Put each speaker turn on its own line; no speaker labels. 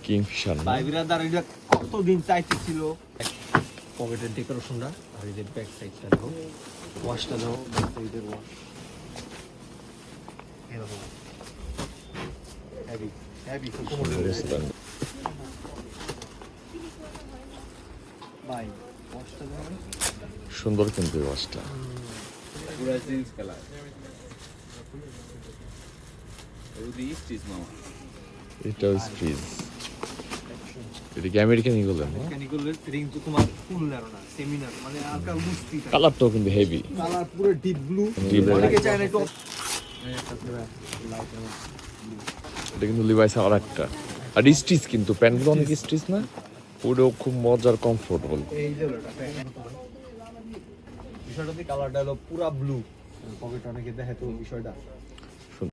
Kingfisher
ভাই বিরাদার এটা কতদিন চাইতেছিল। পকেটের ডেকোরেশনটা আর এই যে ব্যাক সাইডটা দেখো, ওয়াশটা দাও, ব্যাক সাইডের ওয়াশ এরকম হেভি হেভি ভাই ওয়াশটা দাও।
সুন্দর কিন্তু এই ওয়াচটা।
পুরো জিন্স কালার ওদি স্টিচ মামা।
এটাও স্ট্রিজ। এটা কি আমেরিকান ইগল না?
মেকানিক্যাল রিং তো তোমার ফুল নারো না, সেমিনার মানে হালকা মুস্তি টাইপ।
কালারটাও কিন্তু হেভি।
কালার পুরো ডিপ ব্লু।
Deep blue।
অনেকে চায় না একটু
এটা কিন্তু লিভাইস আর একটা। আর স্টিচ কিন্তু প্যান্টগুলো অনেক স্টিচ না? পুরো খুব মজার কমফোর্টেবল।
এই যে বিষয়টা কালারটা হলো পুরা ব্লু। পকেট অনেকে দেখে তো বিষয়টা